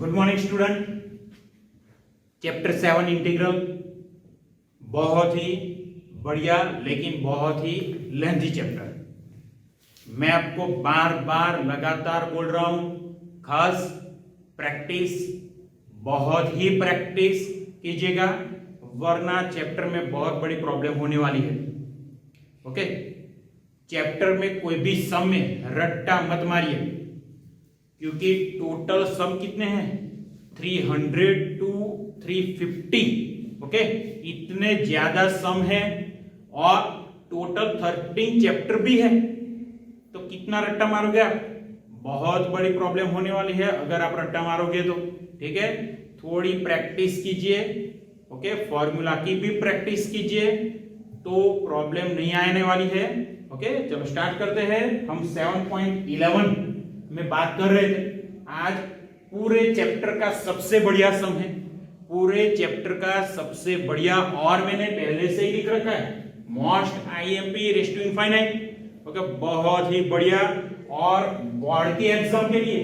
Good morning student. Chapter 7 integral बहुत ही बढ़िया लेकिन बहुत ही लेंथी चैप्टर। मैं आपको बार बार लगातार बोल रहा हूं, खास प्रैक्टिस, बहुत ही प्रैक्टिस कीजिएगा, वरना चैप्टर में बहुत बड़ी प्रॉब्लम होने वाली है। ओके, चैप्टर में कोई भी सम में रट्टा मत मारिए, क्योंकि टोटल सम कितने हैं 300 to 350। ओके, इतने ज्यादा सम है और टोटल 13 चैप्टर भी है, तो कितना रट्टा मारोगे आप? बहुत बड़ी प्रॉब्लम होने वाली है अगर आप रट्टा मारोगे तो। ठीक है, थोड़ी प्रैक्टिस कीजिए। ओके, फॉर्मूला की भी प्रैक्टिस कीजिए तो प्रॉब्लम नहीं आने वाली है। ओके, चलो स्टार्ट करते हैं। हम 7.11 में बात कर रहे थे। आज पूरे चैप्टर का सबसे बढ़िया सम है, पूरे चैप्टर का सबसे बढ़िया, और मैंने पहले से ही लिख रखा है, most IMP raise to infinite. Okay, बहुत ही बढ़िया, और बोर्ड के एग्जाम के लिए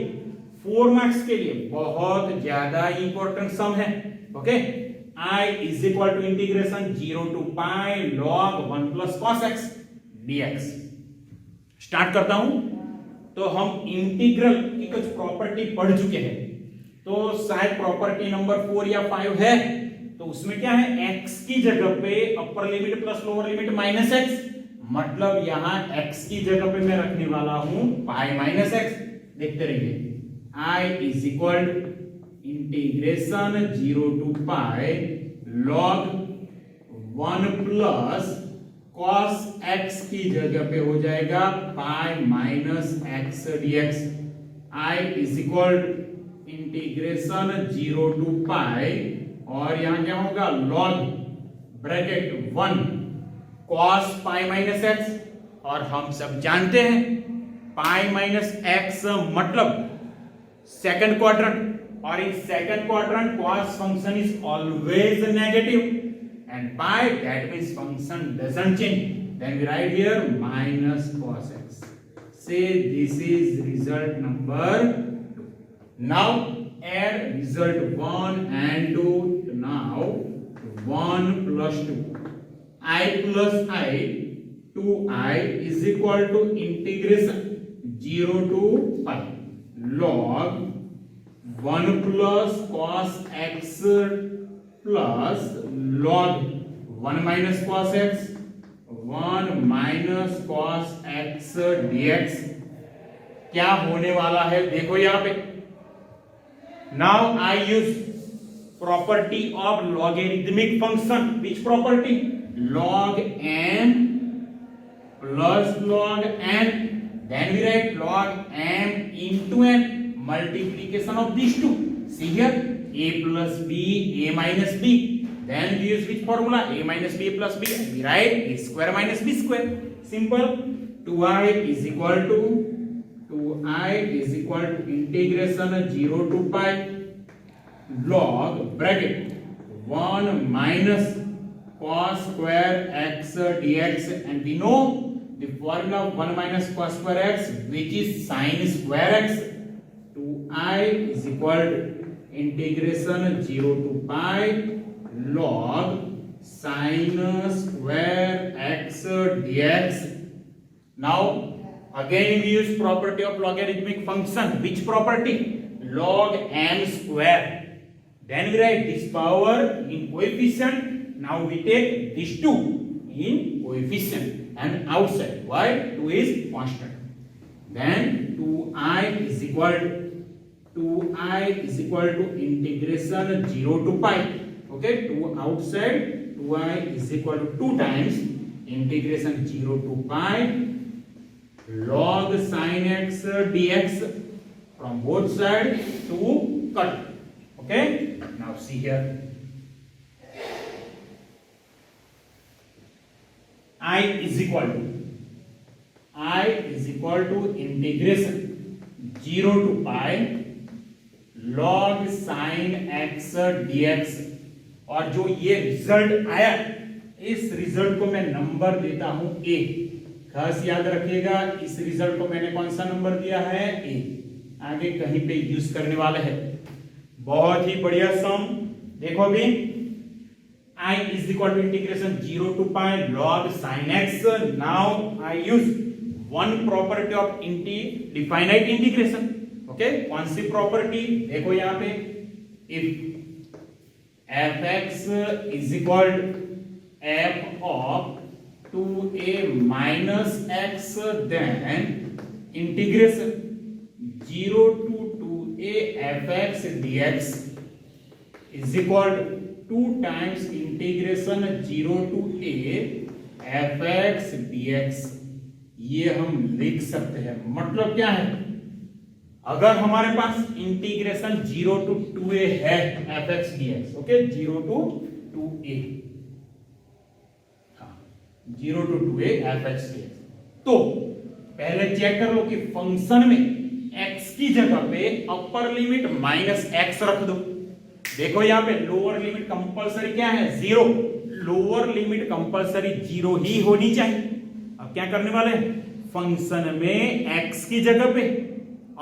4 मार्क्स के लिए बहुत ज्यादा इंपॉर्टेंट सम है। Okay, I is equal to integration 0 to pi log 1 plus cos x dx। Start करता हूं। तो हम इंटीग्रल की कुछ प्रॉपर्टी पढ़ चुके हैं, तो शायद प्रॉपर्टी नंबर 4 या 5 है। तो उसमें क्या है, x की जगह पे upper limit plus lower limit minus x, मतलब यहां x की जगह पे मैं रखने वाला हूं पाई माइनस x। देखते रहिए, I is equal integration 0 to pi log 1 plus cos x की जगह पे हो जाएगा pi minus x dx। I is equal integration 0 to पाई, और यहां क्या होगा, log bracket 1 cos pi minus x, और हम सब जानते हैं पाई माइनस x मतलब सेकंड क्वाड्रेंट, और in second quadrant cos function is always negative and pi, that means function doesn't change, then we write here minus cos x. Say this is result number 2. Now add result 1 and 2. Now 1 plus 2 I plus I 2I is equal to integration 0 to pi log 1 plus cos x plus log 1 minus cos x 1 minus cos x dx। क्या होने वाला है देखो यहां पे। Now I use property of logarithmic function. Which property? log m plus log n, then we write log m into n, multiplication of these two. See here, a plus b, a minus b, then we use which formula? A minus b plus b, we write a square minus b square. Simple. 2i is equal to integration 0 to pi log bracket 1 minus cos square x dx, and we know the formula of 1 minus cos square x, which is sin square x. 2i is equal to integration 0 to pi log sin square x dx. Now again we use property of logarithmic function. Which property? Log m square. Then we write this power in coefficient. Now we take these two in coefficient and outside. Why? 2 is constant. Then 2i is equal to integration 0 to pi. Okay, 2 outside, 2i is equal to 2 times integration 0 to pi log sin x dx, from both sides to cut. Okay, now see here, I is equal to integration 0 to pi log sin x dx, और जो ये result आया, इस result को मैं number देता हूं a। खास याद रखिएगा, इस रिजल्ट को मैंने कौन सा नंबर दिया है? a। आगे कहीं पे यूज करने वाला है। बहुत ही बढ़िया सम। देखो अभी I is equal to integration 0 to pi log sin x. Now I use one property of definite integration. Okay, कौन सी प्रॉपर्टी? देखो यहाँ पे if f(x) is equal to f of 2a minus x, then integration 0 to 2a f(x) dx is equal to 2 times integration 0 to a f(x) dx। ये हम लिख सकते हैं। मतलब क्या है, अगर हमारे पास इंटीग्रेशन 0 to 2a है f(x) dx, okay, 0 to 2a, हाँ 0 to 2a f(x) dx, तो पहले चेक कर लो कि फंक्शन में x की जगह पे अपर लिमिट माइनस x रख दो। देखो यहाँ पे लोअर लिमिट कंपलसरी क्या है, 0। लोअर लिमिट कंपलसरी 0 ही होनी चाहिए। अब क्या करने वाले हैं, फंक्शन में x की जगह पे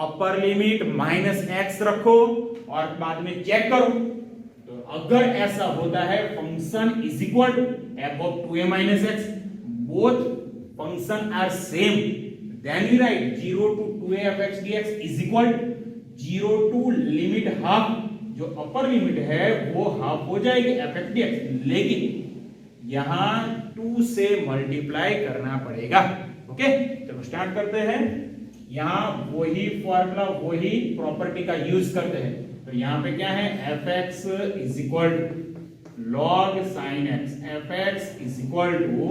अपर लिमिट माइनस x रखो और बाद में चेक करो। तो अगर ऐसा होता है function is equal to f of 2a minus x, both function are same, then we write 0 to 2a f(x) dx is equal to 0 to limit half, जो अपर लिमिट है वो हाफ हो जाएगी f(x) dx, लेकिन यहां 2 से multiply करना पड़ेगा। ओके, चलो स्टार्ट करते हैं। यहां वही फॉर्मूला, वही प्रॉपर्टी का यूज करते हैं। तो यहां पे क्या है, f(x) is equal to log sin x, f(x) is equal to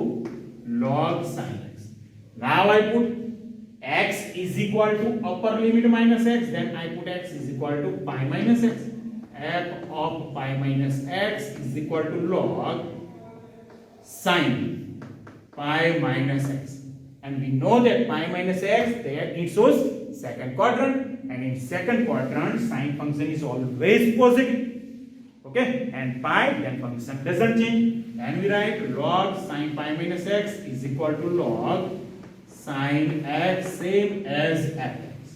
log sin x। Now I put x is equal to upper limit minus x, then I put x is equal to pi minus x. F of pi minus x is equal to log sin pi minus x, and we know that pi minus x there it shows second quadrant, and in second quadrant sin function is always positive. Okay, and pi, then function doesn't change, and we write log sin pi minus x is equal to log sin x same as f(x).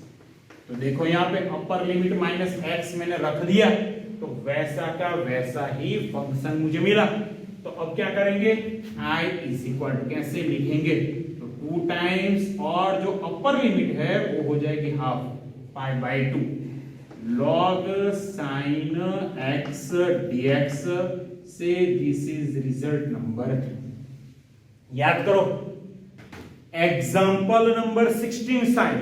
तो देखो यहाँ पे upper limit minus x मैंने रख दिया, तो वैसा का वैसा ही फंक्शन मुझे मिला। तो अब क्या करेंगे, i इज इक्वल टू कैसे लिखेंगे, तो 2 टाइम्स और जो अपर लिमिट है वो हो जाएगी half, pi by 2 log sin x dx से दिस इज रिजल्ट नंबर 3। याद करो एग्जाम्पल नंबर 16 साइन,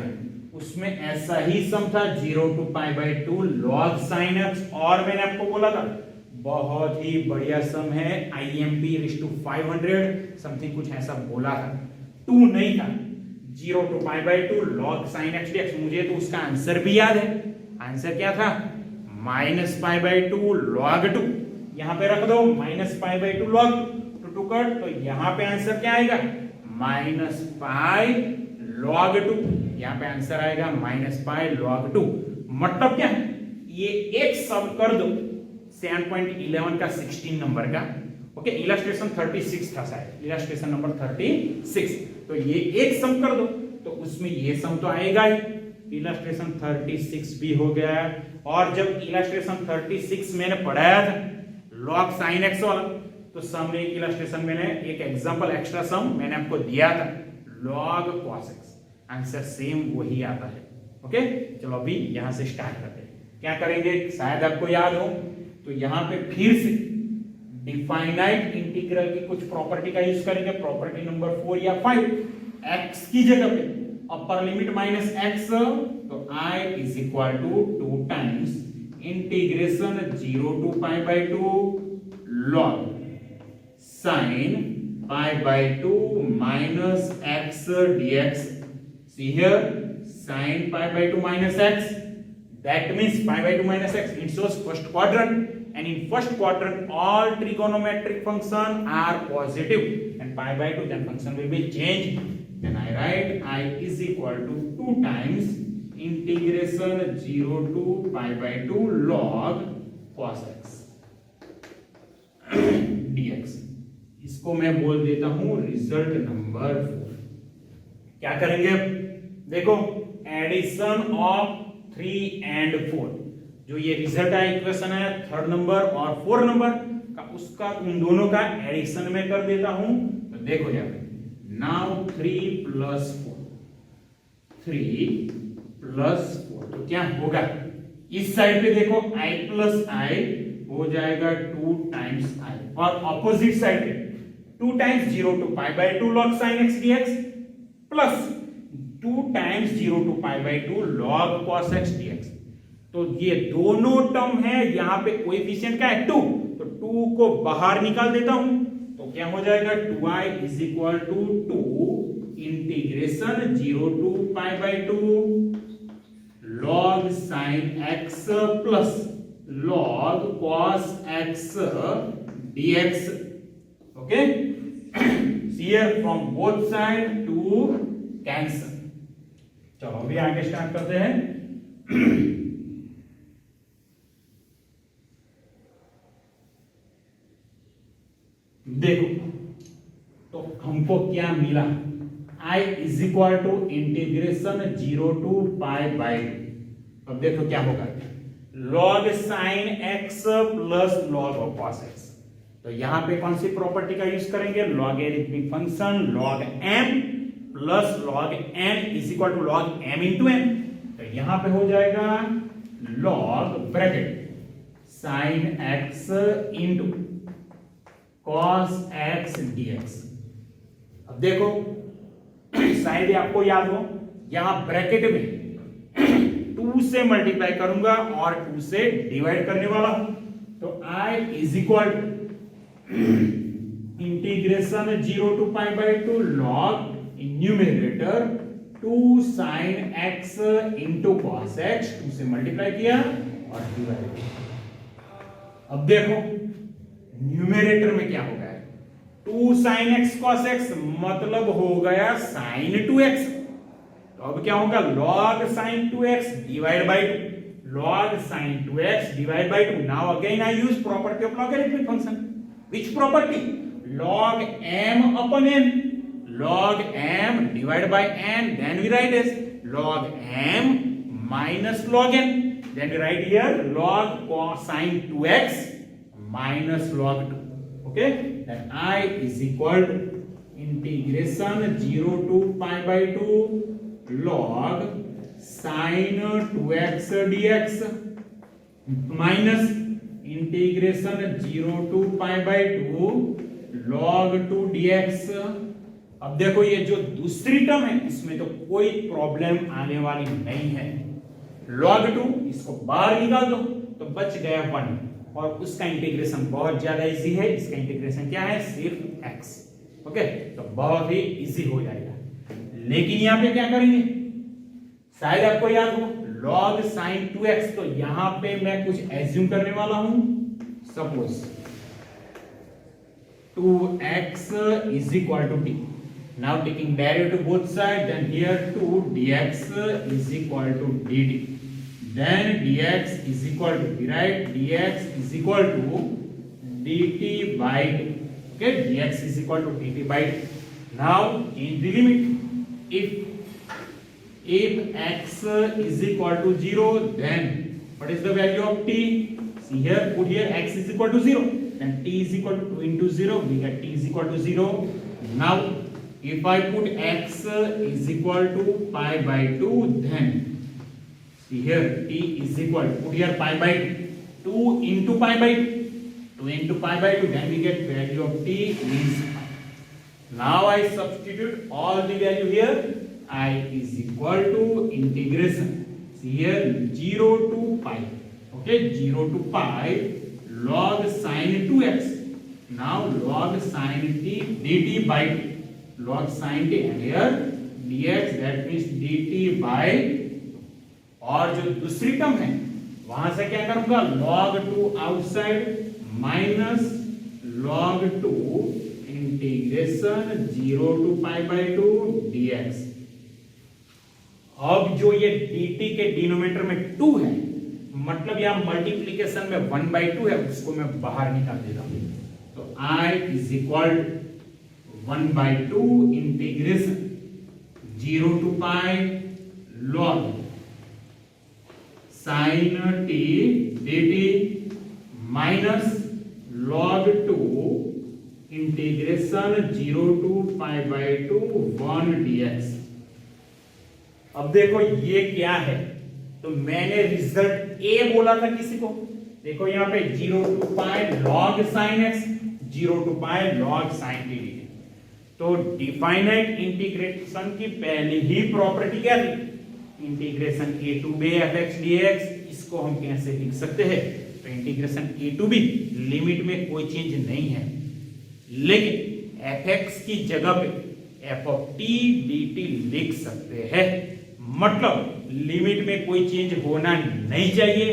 उसमें ऐसा ही सम था 0 to pi by 2 log sin x, और मैंने आपको बोला था बहुत ही बढ़िया सम है, IMP raised to 500 समथिंग कुछ ऐसा बोला था, 2 नहीं था, 0 to pi by 2 log sin x dx। मुझे तो उसका आंसर भी याद है, आंसर क्या था, माइनस पाई बाई 2 log 2, यहां पे रख दो minus pi by 2 log 2 cut, तो यहां पे आंसर क्या आएगा, माइनस पाई log 2, यहां पे आंसर आएगा माइनस पाई log 2। मतलब क्या है, ये एक सम कर दो 7.11 का 16 नंबर का, ओके, इलस्ट्रेशन 36 था शायद, इलस्ट्रेशन नंबर 36, तो ये एक सम कर दो तो उसमें ये सम तो आएगा ही, इलस्ट्रेशन 36 भी हो गया। और जब इलस्ट्रेशन 36 मैंने पढ़ाया था log sin x वाला, तो सम में एक इलस्ट्रेशन मैंने एक एग्जांपल एक्स्ट्रा सम मैंने आपको दिया था log cos x, answer same वही आता है। ओके, चलो अभी यहां से स्टार्ट करते हैं। क्या करेंगे, शायद आपको याद हो, तो यहां पे फिर से डिफाइनाइट इंटीग्रल की कुछ प्रॉपर्टी का यूज करेंगे, प्रॉपर्टी नंबर 4 या 5। x की जगह पे अपर लिमिट माइनस x, तो I is equal to 2 times integration 0 to pi by 2 log sin pi by 2 minus x dx। See here, sin pi by 2 minus x, that means pi by 2 minus x, it shows first quadrant, and in first quadrant all trigonometric function are positive, and pi by 2 then function will be changed, then I write I is equal to 2 times integration 0 to pi by 2 log cos x dx। इसको मैं बोल देता हूं result number 4। क्या करेंगे, देखो addition of 3 and 4, जो ये रिजल्ट आया, इक्वेशन आया 3rd नंबर और 4 नंबर का, उसका उन दोनों का एडिशन में कर देता हूं। तो देखो यहाँ पे नाउ 3 + 4 तो क्या होगा, इस साइड पे देखो i + i हो जाएगा 2 टाइम्स i, और ऑपोजिट साइड पे 2 times 0 to π/2 log sin x dx plus 2 times 0 to π/2 log cos x dx। तो ये दोनों टर्म है, यहां पे कोएफिशिएंट क्या है 2, तो 2 को बाहर निकाल देता हूं, तो क्या हो जाएगा 2i = 2 integration 0 to π/2 log sin x plus log cos x dx। Okay, here from both side to cancel। चलो अभी आगे स्टार्ट करते हैं। देखो तो हमको क्या मिला, i = इंटीग्रेशन 0 to π/2। अब देखो क्या होगा, log sin x plus log cos x। तो यहां पे कौन सी प्रॉपर्टी का यूज करेंगे, logarithmic function log m plus log n = log m into n। तो यहां पे हो जाएगा log bracket sin x into cos x dx। अब देखो शायद आपको याद हो, यहां ब्रैकेट में 2 से मल्टीप्लाई करूंगा और 2 से डिवाइड करने वाला हूं। तो i = integration 0 to π/2 log in numerator 2 sin x into cos x, 2 से मल्टीप्लाई किया और डिवाइड किया। अब देखो न्यूमरेटर में क्या होगा, 2 sin x cos x मतलब हो गया sin 2x। तो अब क्या होगा, log sin 2x divide by 2, log sin 2x divide by 2। Now again I use property of logarithmic function. Which property, log m upon n, log m divided by n, then we write as log m minus log n, then we write here log cosine 2x minus log 2। okay, then I = integration 0 to π/2 log sine 2x dx minus integration 0 to π/2 log 2 dx। अब देखो ये जो दूसरी term है इसमें तो कोई problem आने वाली नहीं है, log 2 इसको बाहर निकाल दो तो बच गया 1, और उसका इंटीग्रेशन बहुत ज्यादा इजी है, इसका इंटीग्रेशन क्या है सिर्फ x। ओके, तो बहुत ही इजी हो जाएगा। लेकिन यहां पे क्या करेंगे, शायद आपको याद हो log sin 2x, तो यहां पे मैं कुछ एज्यूम करने वाला हूं, suppose 2x = t। Now taking derivative both side, then here 2 dx = dt, then dx we write dx = dt by 2। okay, dx = dt by 2। now change the limit, if x = 0, then what is the value of t, see here, put here x = 0, then t = 2 into 0, we get t = 0। now if I put x = π/2, then see here t = put here π/2, 2 into π/2, 2 into π/2, then we get value of t is pi। now I substitute all the value here, I = integration, see here 0 to pi, okay, 0 to pi log sin 2x, now log sin t dt by 2, log sin t, and here dx, that means dt by, और जो दूसरी term है वहां से क्या करूंगा, log 2 outside minus log 2 integration 0 to π/2 dx। अब जो ये dt के डिनोमिनेटर में 2 है, मतलब यहां मल्टीप्लीकेशन में 1/2 है, उसको मैं बाहर निकाल देता हूं। तो I = 1/2 integration 0 to pi log sine T dt minus log 2 integration 0 to pi by 2 1 dx। अब देखो ये क्या है, तो मैंने रिजल्ट ए बोला था किसी को, देखो यहाँ पे 0 to pi log sin x 0 to pi log sin t dt। तो डिफाइनाइट इंटीग्रेशन की पहली ही प्रॉपर्टी क्या थी, integration a to b fx dx। इसको हम कैसे लिख सकते हैं, तो integration a to b limit में कोई चेंज नहीं है, लेकिन fx की जगह पे f of t dt लिख सकते हैं। मतलब लिमिट में कोई चेंज होना नहीं चाहिए,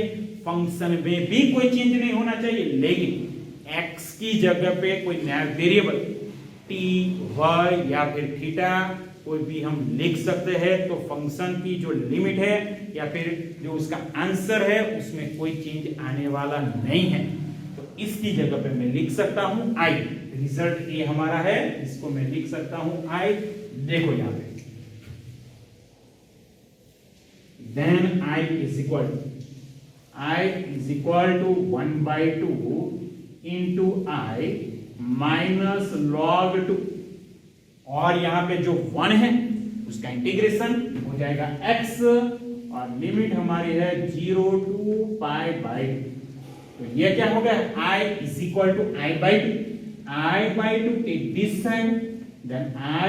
फंक्शन में भी कोई चेंज नहीं होना चाहिए, लेकिन x की जगह पे कोई नया वेरिएबल t y या फिर थीटा कोई भी हम लिख सकते हैं। तो फंक्शन की जो लिमिट है या फिर जो उसका आंसर है उसमें कोई चेंज आने वाला नहीं है, तो इसकी जगह पे मैं लिख सकता हूं i। रिजल्ट ये हमारा है, इसको मैं लिख सकता हूं i। देखो यहां पे then i is equal to 1/2 into i minus log 2, और यहां पे जो 1 है उसका इंटीग्रेशन हो जाएगा x, और लिमिट हमारी है 0 to पाई बाई 2। तो ये क्या हो गया, i is equal to i/2 take this side, then i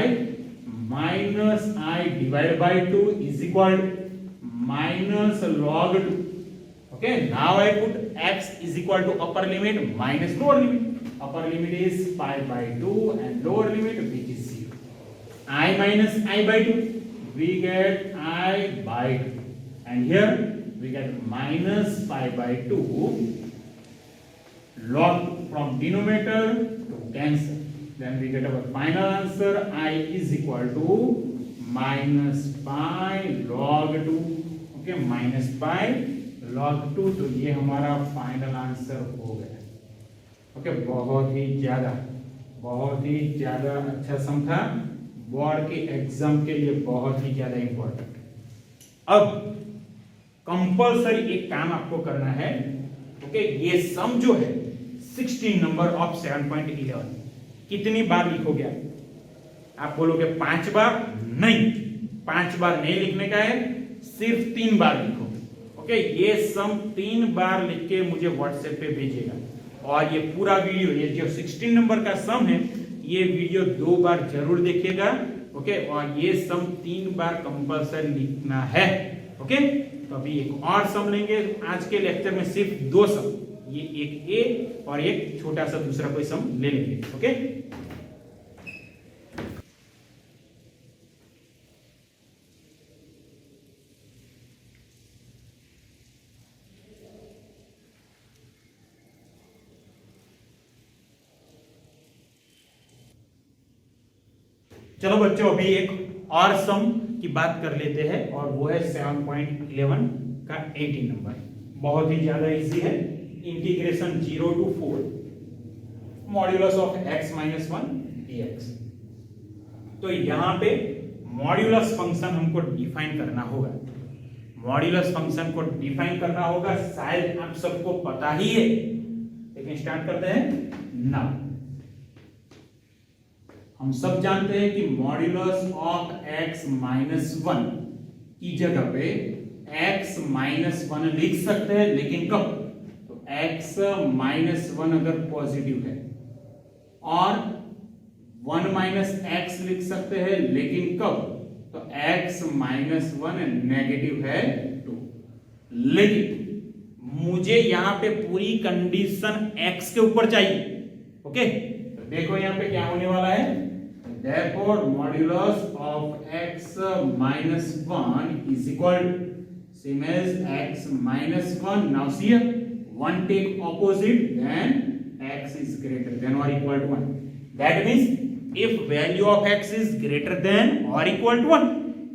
minus i divide by 2 is equal to minus log 2। okay, now I put x is equal to upper limit minus lower limit। upper limit is pi by 2 and lower limit which is 0। I minus I by 2 we get I by 2, and here we get minus pi by 2 log from denominator to cancel, then we get our final answer I is equal to minus pi log 2। Okay, minus pi log 2। तो ये हमारा final answer हो गया। Okay, बहुत ही ज्यादा अच्छा सम था, board के एग्जाम के लिए बहुत ही ज्यादा इंपॉर्टेंट। अब कंपलसरी एक काम आपको करना है। ओके, ये सम जो है 16 नंबर ऑफ 7.11 कितनी बार लिखोगे आप बोलोगे 5 बार, नहीं 5 बार नहीं लिखने का है, सिर्फ 3 बार लिखो। ओके, ये सम 3 बार लिख के मुझे व्हाट्सएप पे भेजिएगा, और ये पूरा वीडियो, ये जो 16 नंबर का सम है ये वीडियो 2 बार जरूर देखिएगा। ओके, और ये सम 3 बार कंपलसरी लिखना है। ओके, तो अभी एक और सम लेंगे। आज के लेक्चर में सिर्फ 2 सम, ये एक ए और एक छोटा सा दूसरा कोई सम ले लेंगे। ओके, चलो बच्चों, अभी एक और सम की बात कर लेते हैं, और वो है 7.11 का 18 नंबर। बहुत ही ज्यादा इजी है। Integration 0 to 4 modulus of x minus 1 dx। तो यहां पे मॉड्यूलस फंक्शन हमको डिफाइन करना होगा। मॉड्यूलस फंक्शन को डिफाइन करना होगा, शायद आप सबको पता ही है, लेकिन स्टार्ट करते हैं ना। हम सब जानते हैं कि मॉड्यूलस ऑफ x माइनस 1 की जगह पे x माइनस 1 लिख सकते हैं, लेकिन कब, तो x माइनस 1 अगर पॉजिटिव है, और 1 माइनस x लिख सकते हैं, लेकिन कब, तो x माइनस 1 नेगेटिव है 2। लेकिन मुझे यहां पे पूरी कंडीशन x के ऊपर चाहिए। ओके, तो देखो यहां पे क्या होने वाला है, therefore modulus of x minus 1 is equal to same as x minus 1। now see here, 1 take opposite, then x is greater than or equal to 1। that means if value of x is greater than or equal to 1,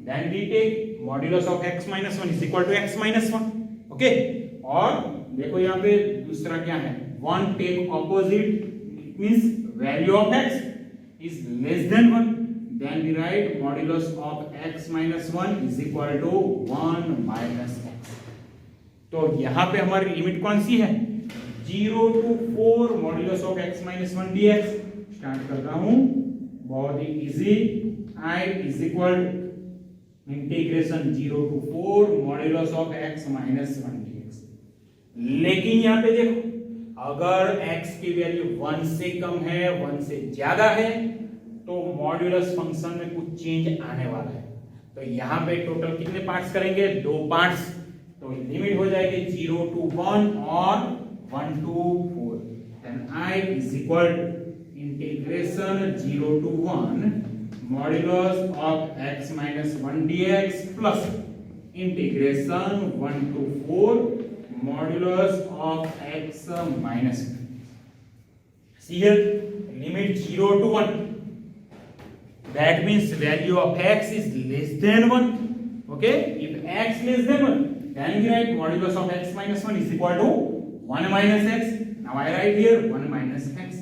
then we take modulus of x minus 1 is equal to x minus 1। okay, और देखो यहाँ पे दूसरा क्या है, 1 take opposite, it means value of x is less than 1, then we write modulus of x minus 1 is equal to 1 minus x। तो यहाँ पे हमारी लिमिट कौन सी है, 0 to 4 modulus of x minus 1 dx। Start करता हूं, बहुत ही easy. I is equal integration 0 to 4 modulus of x minus 1 dx। लेकिन यहाँ पे देखो, अगर x की वैल्यू 1 से कम है, 1 से ज्यादा है, तो मॉड्यूलस फंक्शन में कुछ चेंज आने वाला है। तो यहाँ पे टोटल कितने पार्ट्स करेंगे, 2 पार्ट्स। तो लिमिट हो जाएगी 0 to 1 और 1 to 4। Then I is equal integration 0 to 1 modulus of x minus 1 dx plus integration 1 to 4 modulus of x minus 1। See here, limit 0 to 1. That means value of x is less than 1. Okay, if x less than 1, then we write modulus of x minus 1 is equal to 1 minus x. Now I write here 1 minus x.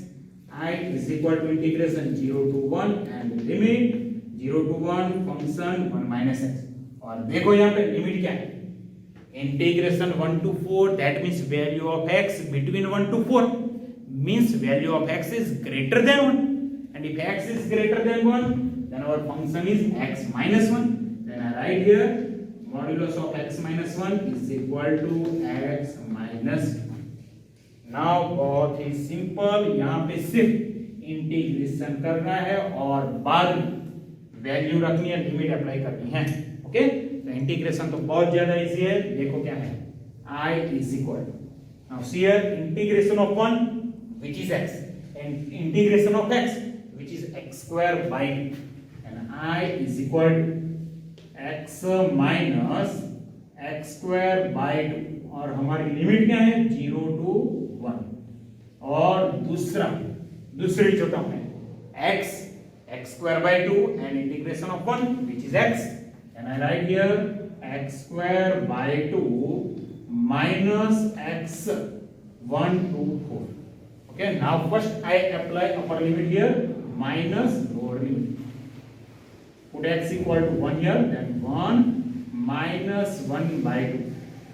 I is equal to integration 0 to 1 and limit 0 to 1 function 1 minus x. और देखो यहाँ पे limit क्या है, integration 1 to 4, that means value of x between 1 to 4 means value of x is greater than 1. And if x is greater than 1, then our function is x minus 1. Then I write here modulus of x minus 1 is equal to x minus 1. Now बहुत ही simple, यहाँ पे सिर्फ integration करना है और बाद value रखनी है, लिमिट अप्लाई करनी है। ओके, तो इंटीग्रेशन तो बहुत ज्यादा इजी है। देखो क्या है, I is equal to, now see here, integration of 1 which is x and integration of x which is x square by 2, and I is equal to x minus x square by 2। और हमारी limit क्या है, 0 to 1। और दूसरी जो term है x square by 2 and integration of 1 which is x, and I write here x square by 2 minus x 1 to 4। Okay, now first I apply upper limit here minus lower limit. Put x equal to 1 here, then 1 minus 1 by 2.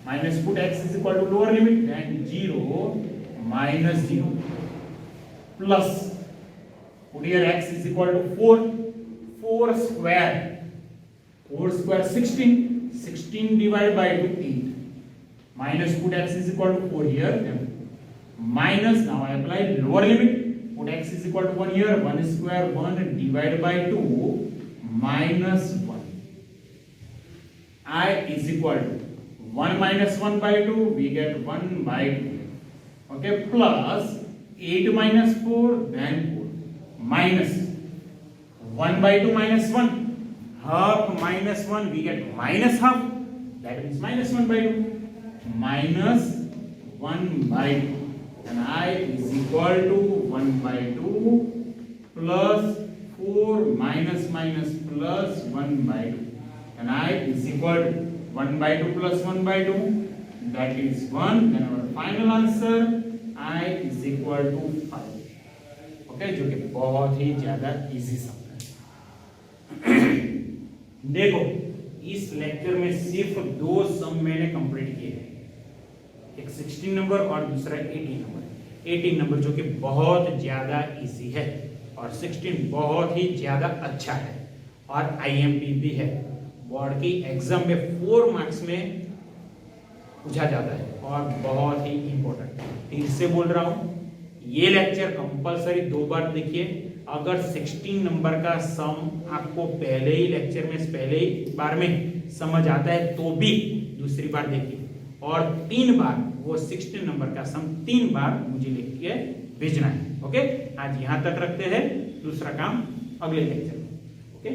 Minus put x is equal to lower limit, then 0 minus 0 plus put here x is equal to 4 square 16 divided by 2 8 minus put x is equal to 4 here, then minus, now I apply lower limit, put x is equal to 1 here, 1 square 1 divided by 2 minus 1. I is equal to 1 minus 1 by 2, we get 1 by 2. Okay, plus 8 minus 4, then 4, minus 1 by 2 minus 1, half minus 1, we get minus half, that means minus 1 by 2, minus 1 by 2. And I is equal to 1 by 2 plus 4 minus plus 1 by 2. And I is equal to 1 by 2 plus 1 by 2, that is 1. Then our final answer I is equal to 5. Okay, जो कि बहुत ही ज्यादा easy सम है। देखो इस lecture में सिर्फ 2 सम मैंने कंप्लीट किए हैं, एक 16 नंबर और दूसरा 18 नंबर जो कि बहुत ज्यादा इजी है और 16 बहुत ही ज्यादा अच्छा है और आईएमपी भी है। बोर्ड की एग्जाम में 4 मार्क्स में पूछा जाता है और बहुत ही इंपॉर्टेंट। फिर से बोल रहा हूं, ये लेक्चर कंपलसरी 2 बार देखिए। अगर 16 नंबर का सम आपको पहले ही लेक्चर में पहले ही बार में समझ आता है तो भी दूसरी बार देखिए और 3 बार वो 16 नंबर का सम 3 बार मुझे लिख के भेजना है। ओके, आज यहां तक रखते हैं, दूसरा काम अगले लेक्चर में। ओके।